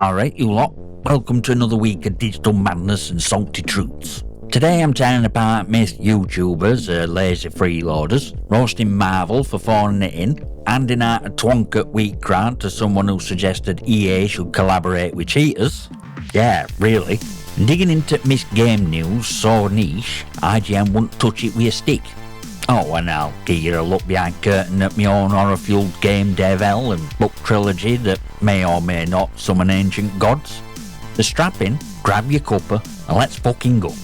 Alright, you lot, welcome to another week of digital madness and salty truths. Today I'm tearing apart myth YouTubers, lazy freeloaders, roasting Marvel for phoning it in, handing out a Twonk at week grant to someone who suggested EA should collaborate with cheaters. Yeah, really. And digging into McGaming news so niche, IGN wouldn't touch it with a stick. Oh, and I'll give you a look behind curtain at my own horror-fueled game dev hell and book trilogy that may or may not summon ancient gods. So strap in, grab your cuppa, and let's fucking go.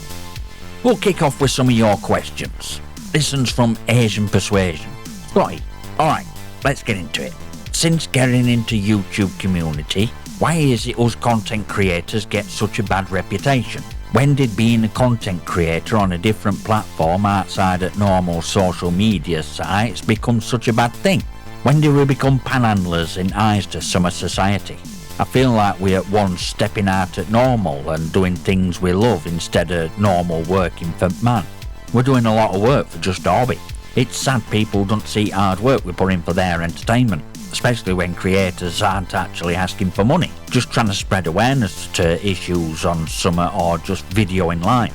We'll kick off with some of your questions. This one's from Asian Persuasion. Scotty, alright, let's get into it. Since getting into YouTube community, why is it us content creators get such a bad reputation? When did being a content creator on a different platform outside of normal social media sites become such a bad thing? When did we become panhandlers in eyes to some of society? I feel like we're at once stepping out at normal and doing things we love instead of normal working for man. We're doing a lot of work for just a hobby. It's sad people don't see hard work we put in for their entertainment, especially when creators aren't actually asking for money, just trying to spread awareness to issues on summer or just videoing live.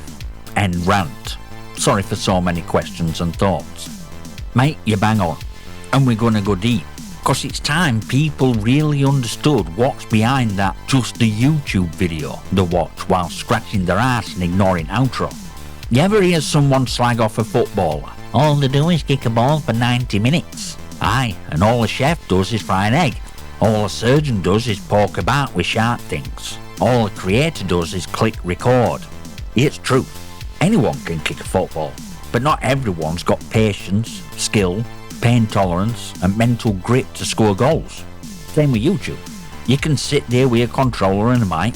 End rant. Sorry for so many questions and thoughts. Mate, you bang on. And we're gonna go deep, cause it's time people really understood what's behind that just a YouTube video they watch while scratching their ass and ignoring outro. You ever hear someone slag off a footballer? All they do is kick a ball for 90 minutes. Aye, and all a chef does is fry an egg. All a surgeon does is poke about with sharp things. All a creator does is click record. It's true. Anyone can kick a football, but not everyone's got patience, skill, pain tolerance, and mental grit to score goals. Same with YouTube. You can sit there with a controller and a mic,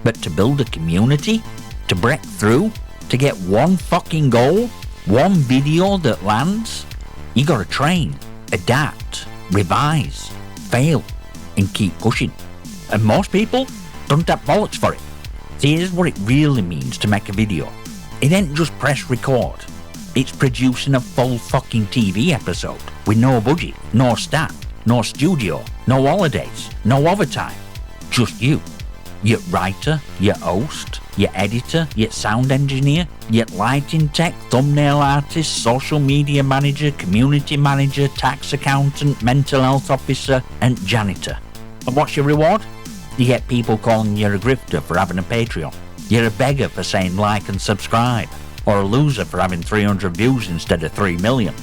but to build a community, to break through, to get one fucking goal, one video that lands, you gotta train, adapt, revise, fail, and keep pushing. And most people don't have bollocks for it. See, here's what it really means to make a video. It ain't just press record. It's producing a full fucking TV episode with no budget, no staff, no studio, no holidays, no overtime. Just you. Your writer, your host, your editor, your sound engineer, your lighting tech, thumbnail artist, social media manager, community manager, tax accountant, mental health officer, and janitor. And what's your reward? You get people calling you a grifter for having a Patreon. You're a beggar for saying like and subscribe, or a loser for having 300 views instead of 3 million.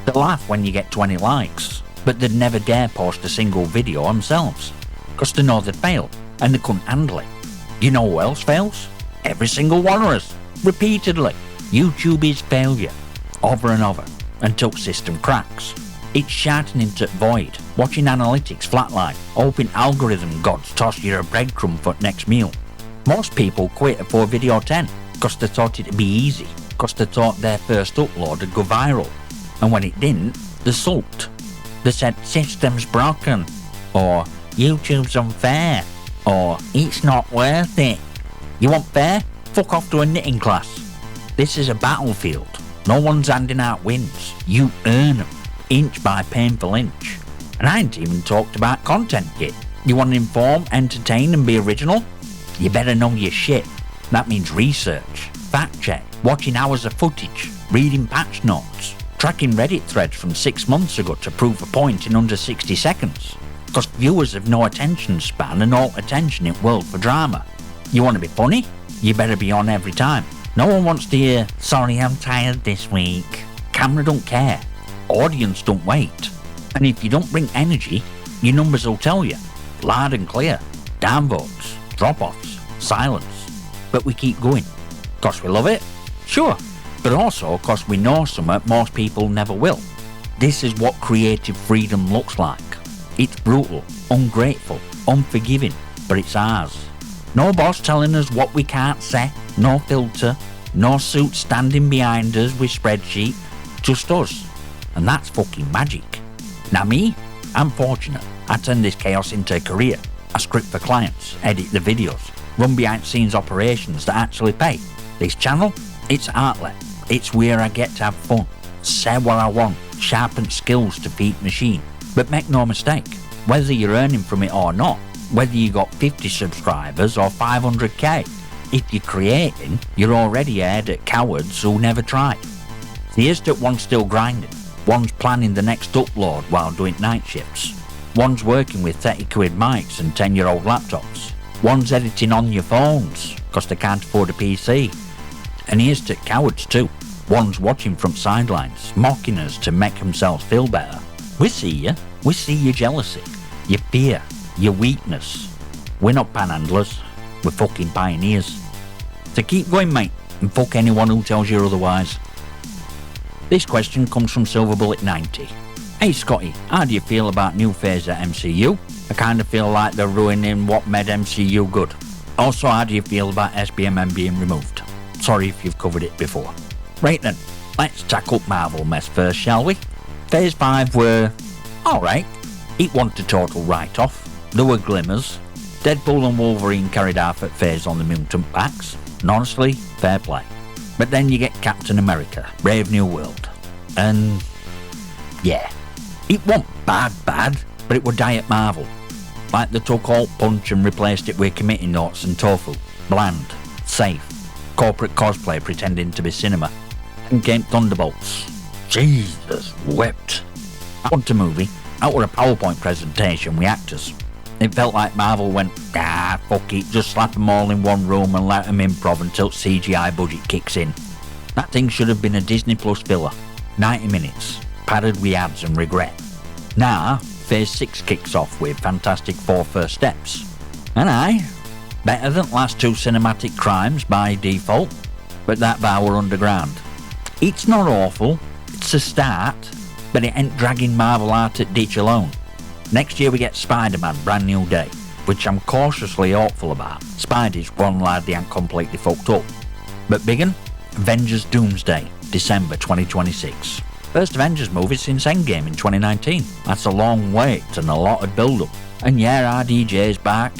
They laugh when you get 20 likes, but they'd never dare post a single video themselves, cause they know they'd fail, and they couldn't handle it. You know who else fails? Every single one of us, repeatedly. YouTube is failure, over and over, until system cracks. It's shouting into the void, watching analytics flatline, hoping algorithm gods toss you a breadcrumb for next meal. Most people quit before video 10, cause they thought it'd be easy, cause they thought their first upload would go viral. And when it didn't, they sulked. They said system's broken, or YouTube's unfair, or it's not worth it. You want fair? Fuck off to a knitting class. This is a battlefield. No one's handing out wins. You earn them, inch by painful inch. And I ain't even talked about content yet. You want to inform, entertain, and be original? You better know your shit. That means research, fact check, watching hours of footage, reading patch notes, tracking Reddit threads from 6 months ago to prove a point in under 60 seconds. Because viewers have no attention span and all attention in world for drama. You want to be funny? You better be on every time. No one wants to hear, sorry I'm tired this week. Camera don't care. Audience don't wait. And if you don't bring energy, your numbers will tell you. Loud and clear. Downvotes, drop-offs, silence. But we keep going. Cause we love it? Sure. But also cause we know something most people never will. This is what creative freedom looks like. It's brutal, ungrateful, unforgiving, but it's ours. No boss telling us what we can't say, no filter, no suit standing behind us with spreadsheet, just us. And that's fucking magic. Now me, I'm fortunate. I turn this chaos into a career. I script for clients, edit the videos, run behind scenes operations that actually pay. This channel, it's outlet. It's where I get to have fun, say what I want, sharpen skills to feed machine. But make no mistake, whether you're earning from it or not, whether you got 50 subscribers or 500k. If you're creating, you're already ahead at cowards who never tried. Here's that one's still grinding, one's planning the next upload while doing night shifts, one's working with 30 quid mics and 10-year-old laptops, one's editing on your phones because they can't afford a PC. And here's to cowards too, one's watching from sidelines, mocking us to make themselves feel better. We see you, we see your jealousy, your fear, your weakness. We're not panhandlers, we're fucking pioneers. So keep going, mate, and fuck anyone who tells you otherwise. This question comes from SilverBullet90. Hey Scotty, how do you feel about new phase at MCU? I kinda feel like they're ruining what made MCU good. Also, how do you feel about SBMM being removed? Sorry if you've covered it before. Right then, let's tackle Marvel mess first, shall we? Phase 5 were alright. It wasn't a total write-off. There were glimmers. Deadpool and Wolverine carried half at phase on the mutant backs, and honestly, fair play. But then you get Captain America, Brave New World, and yeah, it wasn't bad, but it were diet Marvel. Like they took Alt Punch and replaced it with committee notes and tofu, bland, safe, corporate cosplay pretending to be cinema, and came Thunderbolts. Jesus wept. I want a movie, out were a PowerPoint presentation with actors. It felt like Marvel went, fuck it, just slap them all in one room and let them improv until CGI budget kicks in. That thing should have been a Disney Plus filler, 90 minutes, padded with ads and regret. Now, Phase 6 kicks off with Fantastic Four First Steps. And better than last two cinematic crimes by default, but that bar were underground. It's not awful, it's a start, but it ain't dragging Marvel out at ditch alone. Next year we get Spider-Man Brand New Day, which I'm cautiously hopeful about. Spidey's one lad they ain't completely fucked up. But biggin', Avengers Doomsday, December 2026. First Avengers movie since Endgame in 2019. That's a long wait and a lot of build-up. And yeah, RDJ's back,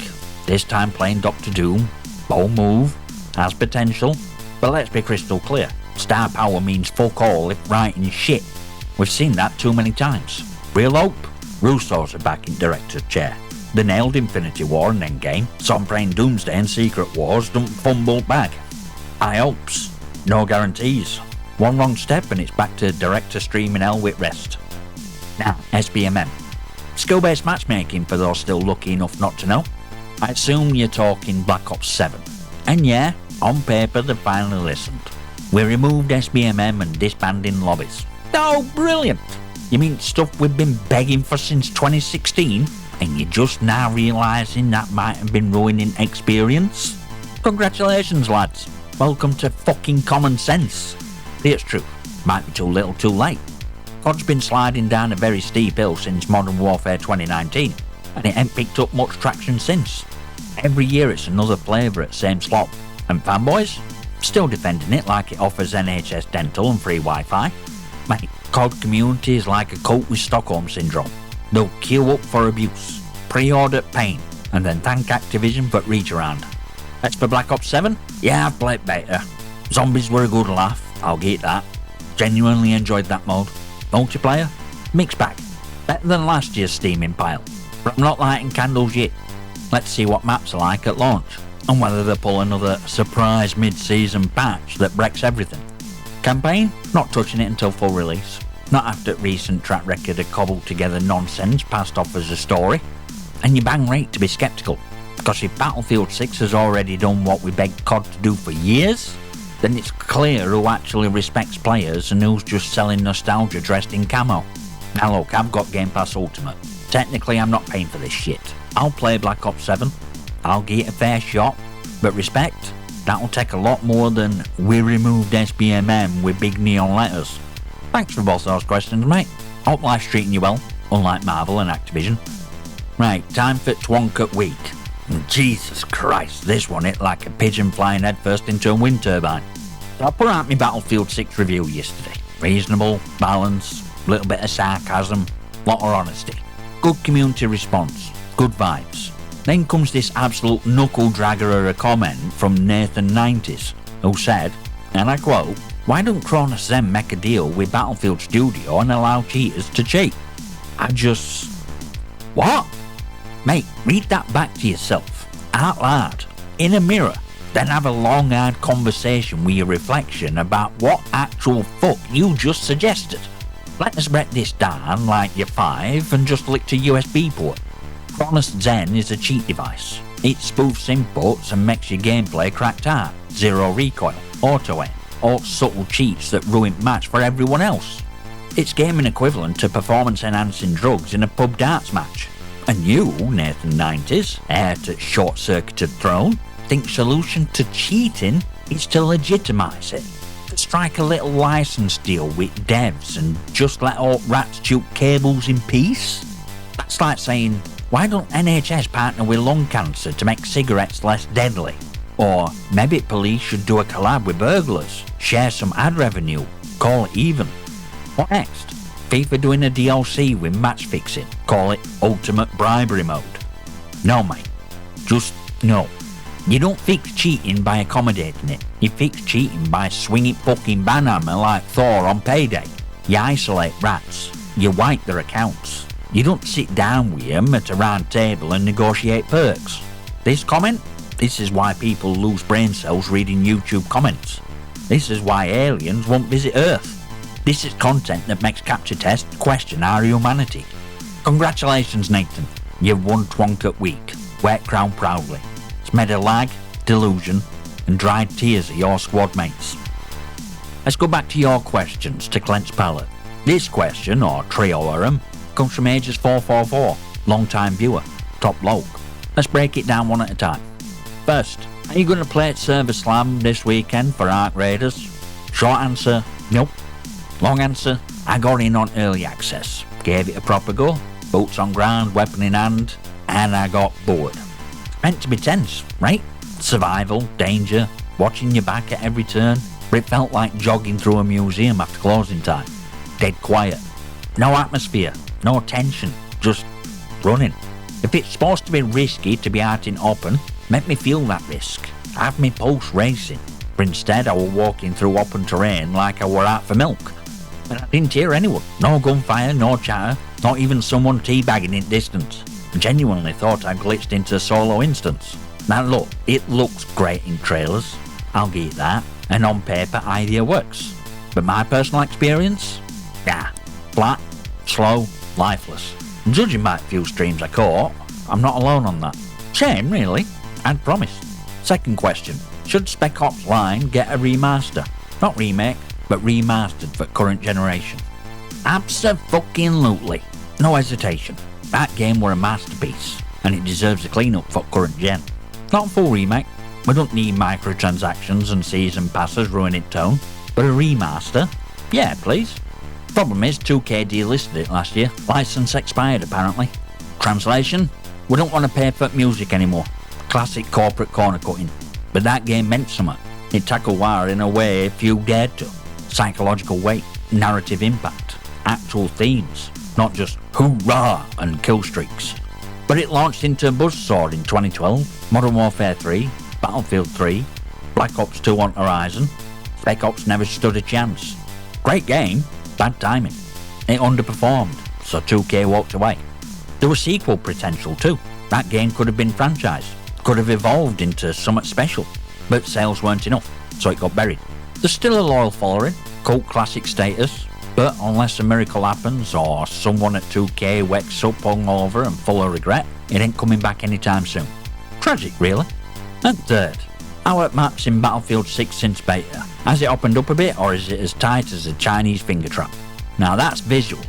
this time playing Doctor Doom. Bold move, has potential, but let's be crystal clear. Star power means fuck all if writing shit. We've seen that too many times. Real hope? Russo's are back in director's chair. They nailed Infinity War and Endgame, so I'm praying Doomsday and Secret Wars don't fumble back. High hopes, no guarantees. One wrong step and it's back to director streaming hell with rest. Now, SBMM. Skill-based matchmaking for those still lucky enough not to know. I assume you're talking Black Ops 7. And yeah, on paper they finally listened. We removed SBMM and disbanding lobbies. Oh, brilliant! You mean stuff we've been begging for since 2016? And you're just now realising that might have been ruining experience? Congratulations, lads. Welcome to fucking common sense. It's true, might be too little too late. COD's been sliding down a very steep hill since Modern Warfare 2019, and it ain't picked up much traction since. Every year it's another flavour at same slot, and fanboys? Still defending it like it offers NHS dental and free Wi-Fi. Mate, COD community is like a cult with Stockholm Syndrome. They'll queue up for abuse, pre-order pain, and then thank Activision for reach around. As for Black Ops 7, yeah, I've played better. Zombies were a good laugh, I'll get that. Genuinely enjoyed that mode. Multiplayer? Mixed bag. Better than last year's steaming pile. But I'm not lighting candles yet. Let's see what maps are like at launch, and whether they pull another surprise mid-season patch that breaks everything. Campaign? Not touching it until full release. Not after recent track record of cobbled together nonsense passed off as a story. And you bang right to be sceptical, because if Battlefield 6 has already done what we begged COD to do for years, then it's clear who actually respects players and who's just selling nostalgia dressed in camo. Now look, I've got Game Pass Ultimate. Technically I'm not paying for this shit. I'll play Black Ops 7, I'll get a fair shot, but respect, that'll take a lot more than we removed SBMM with big neon letters. Thanks for both those questions, mate. Hope life's treating you well, unlike Marvel and Activision. Right, time for Twonk at week. And Jesus Christ, this one hit like a pigeon flying headfirst into a wind turbine. So I put out my Battlefield 6 review yesterday. Reasonable, balanced, little bit of sarcasm, lot of honesty. Good community response, good vibes. Then comes this absolute knuckle dragger of a comment from Nathan90s, who said, and I quote, "Why don't Cronus Zen make a deal with Battlefield Studio and allow cheaters to cheat?" I just... What? Mate, read that back to yourself, out loud, in a mirror, then have a long hard conversation with your reflection about what actual fuck you just suggested. Let us break this down like you're 5 and just lick to USB port. Cronus Zen is a cheat device. It spoofs inputs and makes your gameplay cracked out, zero recoil, auto-aim, all subtle cheats that ruin match for everyone else. It's gaming equivalent to performance-enhancing drugs in a pub darts match. And you, Nathan 90s, heir to short-circuited throne, think solution to cheating is to legitimise it. To strike a little license deal with devs and just let all rats chew cables in peace? That's like saying, why don't NHS partner with lung cancer to make cigarettes less deadly? Or maybe police should do a collab with burglars, share some ad revenue, call it even. What next? FIFA doing a DLC with match fixing, call it ultimate bribery mode. No mate, just no. You don't fix cheating by accommodating it, you fix cheating by swinging fucking banhammer like Thor on payday. You isolate rats, you wipe their accounts. You don't sit down with them at a round table and negotiate perks. This comment? This is why people lose brain cells reading YouTube comments. This is why aliens won't visit Earth. This is content that makes Capture Test question our humanity. Congratulations, Nathan. You've won Twonk at week. Wear it crown proudly. It's made of lag, delusion, and dried tears of your squad mates. Let's go back to your questions to cleanse palate. This question, or trio of them, comes from Ages 444, long time viewer, top bloke. Let's break it down one at a time. First, are you going to play at Server Slam this weekend for Ark Raiders? Short answer, nope. Long answer, I got in on early access, gave it a proper go, boots on ground, weapon in hand, and I got bored. Meant to be tense, right? Survival, danger, watching your back at every turn, but it felt like jogging through a museum after closing time. Dead quiet. No atmosphere, no tension, just running. If it's supposed to be risky to be out in open, make me feel that risk. Have me pulse racing. But instead I was walking through open terrain like I were out for milk. And I didn't hear anyone. No gunfire, no chatter, not even someone teabagging in distance. I genuinely thought I glitched into a solo instance. Now look, it looks great in trailers. I'll give it that. And on paper idea works. But my personal experience? Nah. Flat, slow, lifeless. And judging by a few streams I caught, I'm not alone on that. Shame, really. I'd promised. Second question. Should Spec Ops Line get a remaster? Not remake, but remastered for current generation. Abso-fucking-lutely. No hesitation. That game were a masterpiece, and it deserves a clean-up for current gen. Not a full remake. We don't need microtransactions and season passes ruining tone, but a remaster? Yeah, please. Problem is, 2K delisted it last year. License expired, apparently. Translation? We don't want to pay for music anymore. Classic corporate corner cutting. But that game meant something. It tackled war in a way few dared to. Psychological weight, narrative impact, actual themes, not just hoorah and kill streaks. But it launched into buzzsaw in 2012, Modern Warfare 3, Battlefield 3, Black Ops 2 on Horizon. Spec Ops never stood a chance. Great game, bad timing. It underperformed, so 2K walked away. There was sequel potential too. That game could have been franchised, could have evolved into something special, but sales weren't enough, so it got buried. There's still a loyal following, cult classic status, but unless a miracle happens or someone at 2K wakes up hungover and full of regret, it ain't coming back anytime soon. Tragic, really. And third, how are maps in Battlefield 6 since beta? Has it opened up a bit, or is it as tight as a Chinese finger trap? Now that's visual.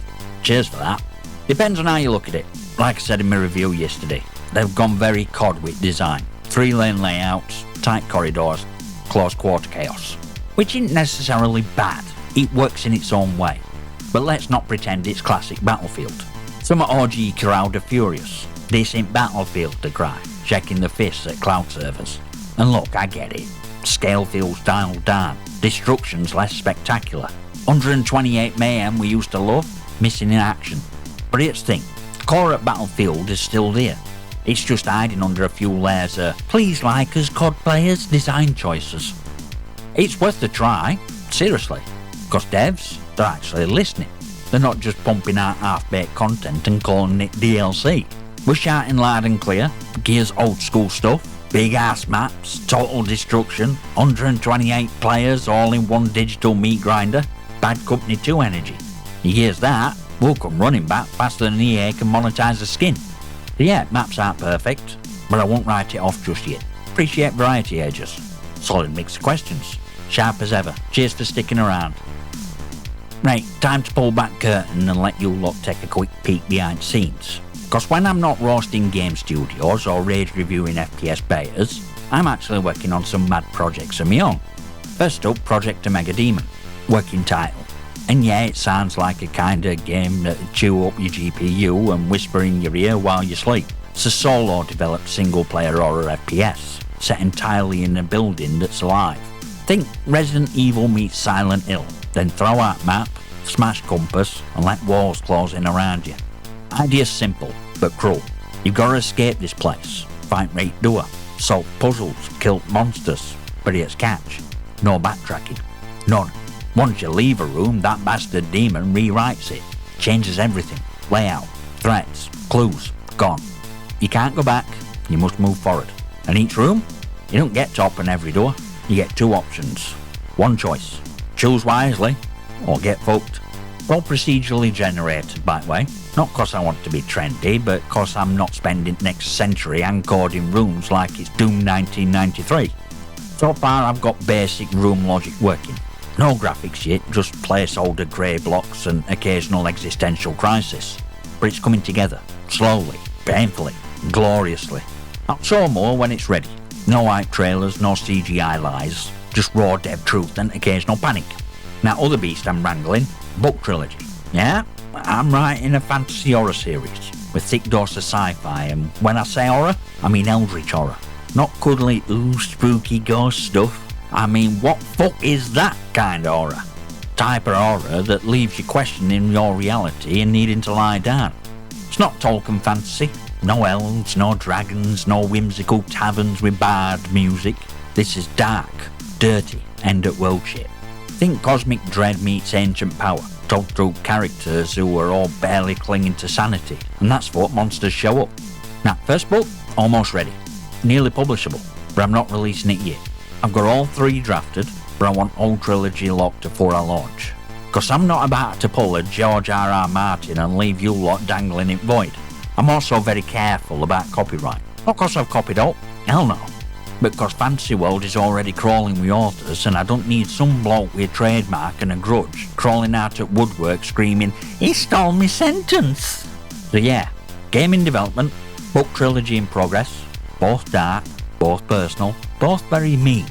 Cheers for that. Depends on how you look at it. Like I said in my review yesterday, they've gone very COD with design. 3-lane layouts, tight corridors, close quarter chaos. Which isn't necessarily bad, it works in its own way. But let's not pretend it's classic Battlefield. Some OG crowd are furious. This ain't Battlefield, they cry, shaking their fists at cloud servers. And look, I get it. Scale feels dialed down, destruction's less spectacular. 128 mayhem we used to love, missing in action. But here's the thing, the core at Battlefield is still there. It's just hiding under a few layers of please like us COD players design choices. It's worth a try, seriously, because devs, they're actually listening. They're not just pumping out half-baked content and calling it DLC. We're shouting loud and clear, Gear's old school stuff, big ass maps, total destruction, 128 players all in one digital meat grinder, Bad Company 2 energy. You hears that, we'll come running back faster than EA can monetize the skin. So yeah, maps aren't perfect, but I won't write it off just yet. Appreciate variety, ages. Solid mix of questions. Sharp as ever. Cheers for sticking around. Right, time to pull back curtain and let you lot take a quick peek behind the scenes. Cause when I'm not roasting game studios or rage reviewing FPS betas, I'm actually working on some mad projects of my own. First up, Project Omega Demon. Working title. And yeah, it sounds like a kinda game that'd chew up your GPU and whisper in your ear while you sleep. It's a solo developed single player horror FPS, set entirely in a building that's alive. Think Resident Evil meets Silent Hill, then throw out map, smash compass, and let walls close in around you. Idea's simple, but cruel. You've got to escape this place, fight rate doer, solve puzzles, kill monsters, but here's catch. No backtracking. None. Once you leave a room, that bastard demon rewrites it, changes everything, layout, threats, clues, gone. You can't go back, you must move forward. And each room, you don't get to open every door, you get two options. One choice, choose wisely, or get fucked. All procedurally generated, by the way, not cause I want to be trendy, but cause I'm not spending next century encoding rooms like it's Doom 1993. So far I've got basic room logic working. No graphics yet, just placeholder grey blocks and occasional existential crisis. But it's coming together, slowly, painfully, gloriously. I'll show more when it's ready. No hype trailers, no CGI lies, just raw dev truth and occasional panic. Now other beast I'm wrangling, book trilogy. Yeah, I'm writing a fantasy horror series with thick dose of sci-fi, and when I say horror, I mean eldritch horror. Not cuddly ooh spooky ghost stuff. I mean, what fuck is that kind of horror? Type of horror that leaves you questioning your reality and needing to lie down. It's not Tolkien fantasy. No elves, no dragons, no whimsical taverns with bard music. This is dark, dirty, end-at-world shit. Think cosmic dread meets ancient power, told through characters who are all barely clinging to sanity, and that's what monsters show up. Now, first book, almost ready. Nearly publishable, but I'm not releasing it yet. I've got all three drafted, but I want all trilogy locked before I launch. Cause I'm not about to pull a George R.R. Martin and leave you lot dangling in void. I'm also very careful about copyright. Not cause I've copied up, hell no. But cause Fantasy World is already crawling with authors and I don't need some bloke with a trademark and a grudge crawling out at woodwork screaming, "He stole me sentence!" So yeah, game in development, book trilogy in progress, both dark, both personal, both very me.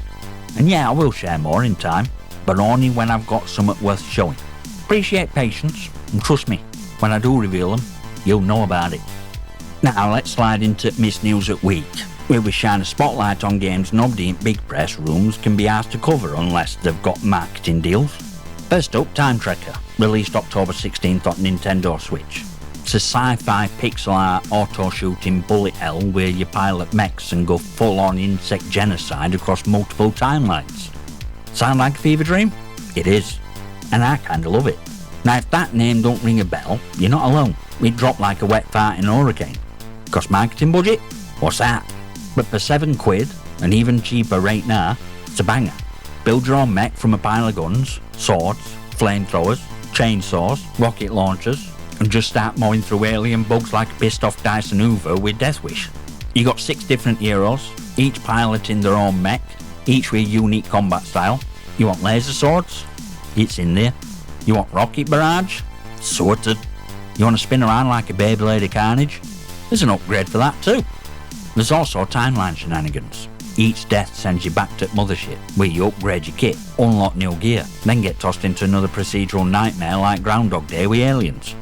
And yeah, I will share more in time, but only when I've got something worth showing. Appreciate patience, and trust me, when I do reveal them, you'll know about it. Now let's slide into Miss News at Week, where we shine a spotlight on games nobody in big press rooms can be asked to cover unless they've got marketing deals. First up, Time Trekker, released October 16th on Nintendo Switch. It's a sci-fi pixel art auto-shooting bullet hell where you pilot mechs and go full-on insect genocide across multiple timelines. Sound like a fever dream? It is. And I kinda love it. Now if that name don't ring a bell, you're not alone. It dropped like a wet fart in a hurricane. Cost marketing budget? What's that? But for £7, and even cheaper right now, it's a banger. Build your own mech from a pile of guns, swords, flamethrowers, chainsaws, rocket launchers, and just start mowing through alien bugs like a pissed off Dyson Hoover with Death Wish. You got 6 different heroes, each piloting their own mech, each with a unique combat style. You want laser swords? It's in there. You want rocket barrage? Sorted. You want to spin around like a Beyblade of Carnage? There's an upgrade for that too. There's also timeline shenanigans. Each death sends you back to Mothership, where you upgrade your kit, unlock new gear, then get tossed into another procedural nightmare like Groundhog Day with aliens.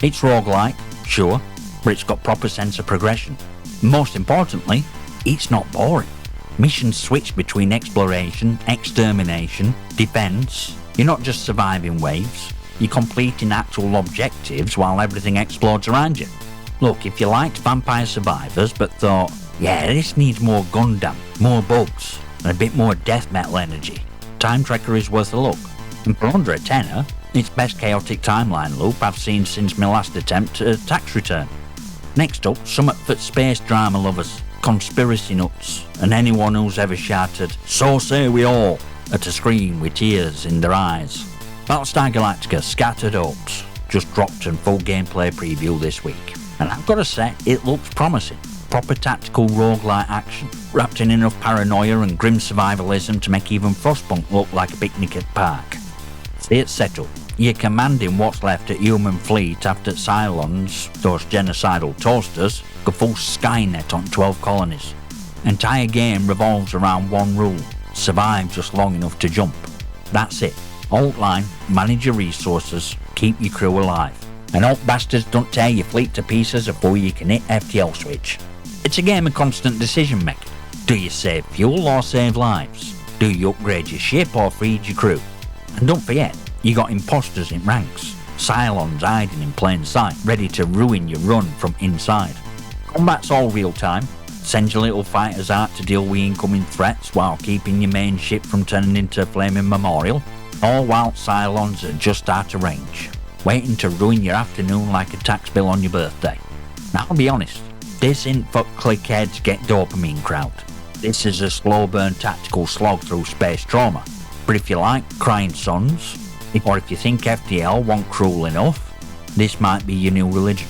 It's roguelike, sure, but it's got proper sense of progression. Most importantly, it's not boring. Missions switch between exploration, extermination, defense. You're not just surviving waves, you're completing actual objectives while everything explodes around you. Look, if you liked Vampire Survivors but thought, yeah, this needs more Gundam, more bugs, and a bit more death metal energy, Time Trekker is worth a look. And for under a tenner, it's best chaotic timeline loop I've seen since my last attempt at tax return. Next up, something for space drama lovers, conspiracy nuts, and anyone who's ever shouted, "So say we all," at a screen with tears in their eyes. Battlestar Galactica Scattered Hopes just dropped a full gameplay preview this week, and I've got to say, it looks promising. Proper tactical roguelite action, wrapped in enough paranoia and grim survivalism to make even Frostpunk look like a picnic at the park. See it settled. You're commanding what's left at human fleet after Cylons, those genocidal toasters, go full Skynet on 12 colonies. Entire game revolves around one rule: survive just long enough to jump. That's it. Alt line, manage your resources, keep your crew alive. And hope bastards don't tear your fleet to pieces before you can hit FTL switch. It's a game of constant decision making. Do you save fuel or save lives? Do you upgrade your ship or feed your crew? And don't forget, you got imposters in ranks, Cylons hiding in plain sight, ready to ruin your run from inside. Combat's all real time. Send your little fighters out to deal with incoming threats while keeping your main ship from turning into a flaming memorial, all while Cylons are just out of range, waiting to ruin your afternoon like a tax bill on your birthday. Now I'll be honest, this ain't for clickheads get dopamine crowd. This is a slow burn tactical slog through space trauma. But if you like crying sons, or if you think FTL weren't cruel enough, this might be your new religion.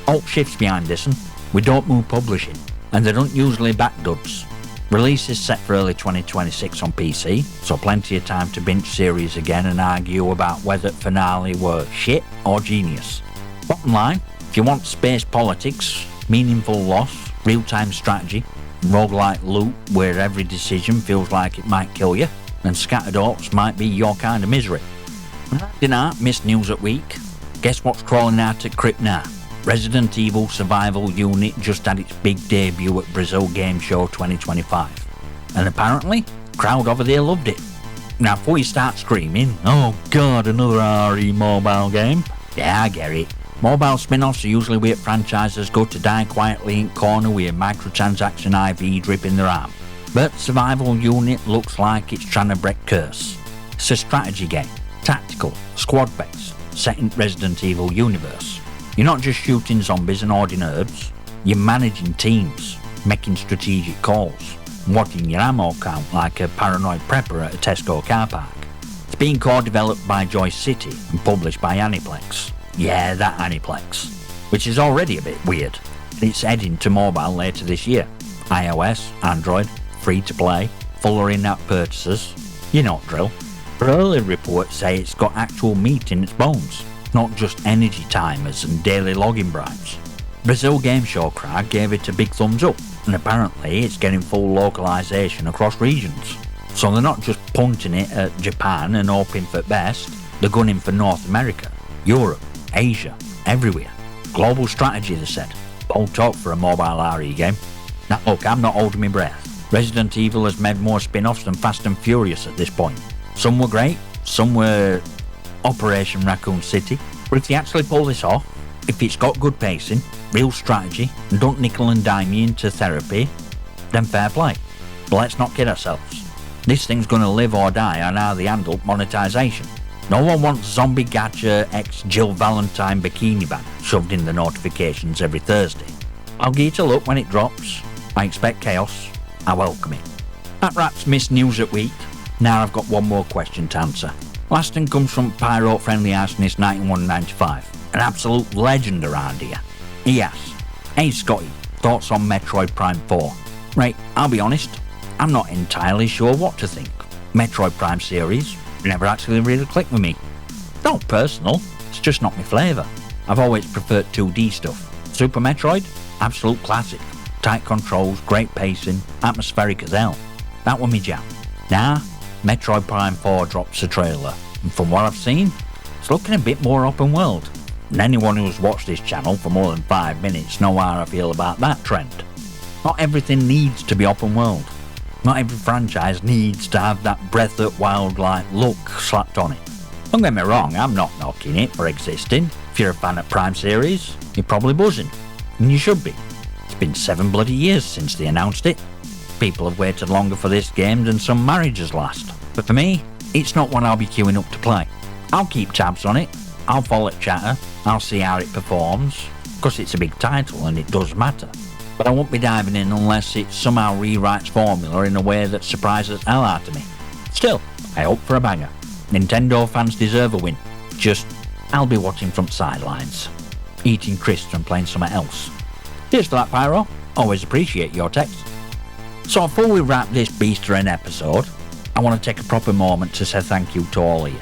Alt Shift's behind this one. We don't move publishing, and they don't usually back duds. Release is set for early 2026 on PC, so plenty of time to binge series again and argue about whether finale were shit or genius. Bottom line, if you want space politics, meaningful loss, real-time strategy, roguelike loot where every decision feels like it might kill you, then Scattered Hopes might be your kind of misery. Dinner, missed news at week. Guess what's crawling out at Crypt now? Resident Evil Survival Unit just had its big debut at Brazil Game Show 2025. And apparently, crowd over there loved it. Now before you start screaming, "Oh god, another RE mobile game," yeah, I get it. Mobile spin-offs are usually where franchises go to die quietly in corner with a microtransaction IV dripping their arm. But Survival Unit looks like it's trying to break curse. It's a strategy game, tactical, squad-based, set in Resident Evil universe. You're not just shooting zombies and hoarding herbs, you're managing teams, making strategic calls, watching your ammo count like a paranoid prepper at a Tesco car park. It's being co-developed by Joy City and published by Aniplex. Yeah, that Aniplex. Which is already a bit weird. It's heading to mobile later this year. iOS, Android, free to play, fuller in-app purchases. You know the drill. But early reports say it's got actual meat in its bones, not just energy timers and daily login bribes. Brazil Game Show crowd gave it a big thumbs up, and apparently it's getting full localization across regions. So they're not just punting it at Japan and hoping for best, they're gunning for North America, Europe, Asia, everywhere. Global strategy, they said. Bold talk for a mobile RE game. Now look, I'm not holding my breath. Resident Evil has made more spin-offs than Fast and Furious at this point. Some were great, some were Operation Raccoon City. But if you actually pull this off, if it's got good pacing, real strategy, and don't nickel and dime you into therapy, then fair play. But let's not kid ourselves. This thing's gonna live or die on how they handle monetization. No one wants Zombie Gacha x Jill Valentine bikini band shoved in the notifications every Thursday. I'll give it a look when it drops. I expect chaos. I welcome it. That wraps missed news at week. Now I've got one more question to answer. Last one comes from Pyro Friendly Arsonist 9195, an absolute legend around here. He asks, "Hey Scotty, thoughts on Metroid Prime 4? Right, I'll be honest, I'm not entirely sure what to think. Metroid Prime series never actually really clicked with me. Not personal, it's just not my flavour. I've always preferred 2D stuff. Super Metroid, absolute classic. Tight controls, great pacing, atmospheric as hell. That was me jam. Now, Metroid Prime 4 drops a trailer, and from what I've seen, it's looking a bit more open world. And anyone who's watched this channel for more than 5 minutes know how I feel about that trend. Not everything needs to be open world. Not every franchise needs to have that Breath of Wild-like look slapped on it. Don't get me wrong, I'm not knocking it for existing. If you're a fan of Prime series, you're probably buzzing. And you should be. It's been 7 bloody years since they announced it. People have waited longer for this game than some marriages last. But for me, it's not one I'll be queuing up to play. I'll keep tabs on it, I'll follow it chatter, I'll see how it performs, because it's a big title and it does matter. But I won't be diving in unless it somehow rewrites formula in a way that surprises the hell out of me. Still, I hope for a banger. Nintendo fans deserve a win. Just, I'll be watching from sidelines, eating crisps and playing something else. Cheers for that, Pyro. Always appreciate your text. So before we wrap this beast of an episode, I want to take a proper moment to say thank you to all of you.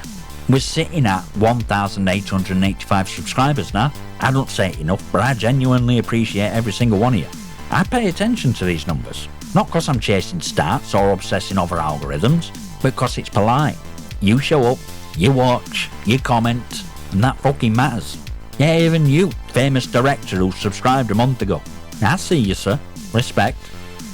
We're sitting at 1,885 subscribers now. I don't say it enough, but I genuinely appreciate every single one of you. I pay attention to these numbers, not because I'm chasing stats or obsessing over algorithms, but because it's polite. You show up, you watch, you comment, and that fucking matters. Yeah, even you, famous director who subscribed a month ago. I see you, sir. Respect.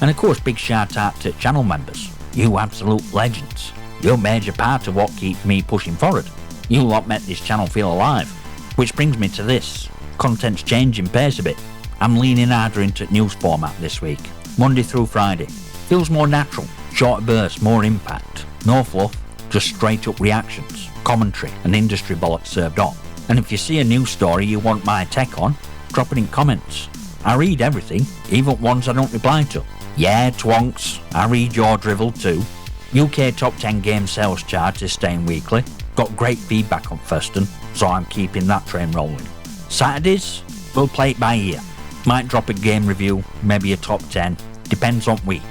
And of course, big shout out to channel members. You absolute legends. You're a major part of what keeps me pushing forward. You lot make this channel feel alive. Which brings me to this. Content's changing pace a bit. I'm leaning harder into news format this week. Monday through Friday. Feels more natural. Shorter bursts, more impact. No fluff, just straight up reactions, commentary and industry bollocks served on. And if you see a news story you want my take on, drop it in comments. I read everything, even ones I don't reply to. Yeah, Twonks, I read your drivel too. UK top 10 game sales chart is staying weekly. Got great feedback on Thurston, so I'm keeping that train rolling. Saturdays, we'll play it by ear. Might drop a game review, maybe a top 10, depends on week.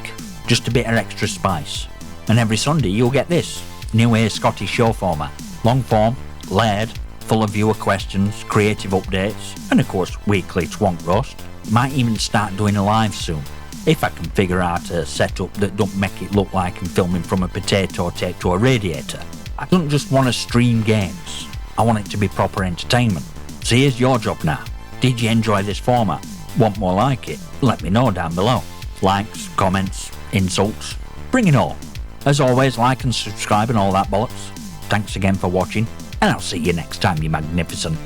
Just a bit of extra spice. And every Sunday you'll get this, new Scotty show format. Long form, layered, full of viewer questions, creative updates, and of course weekly Twonk roast. Might even start doing a live soon. If I can figure out a setup that don't make it look like I'm filming from a potato taped to a radiator. I don't just want to stream games, I want it to be proper entertainment. So here's your job now. Did you enjoy this format? Want more like it? Let me know down below. Likes, comments, insults, bring it all. As always, like and subscribe and all that bollocks. Thanks again for watching, and I'll see you next time, you magnificent.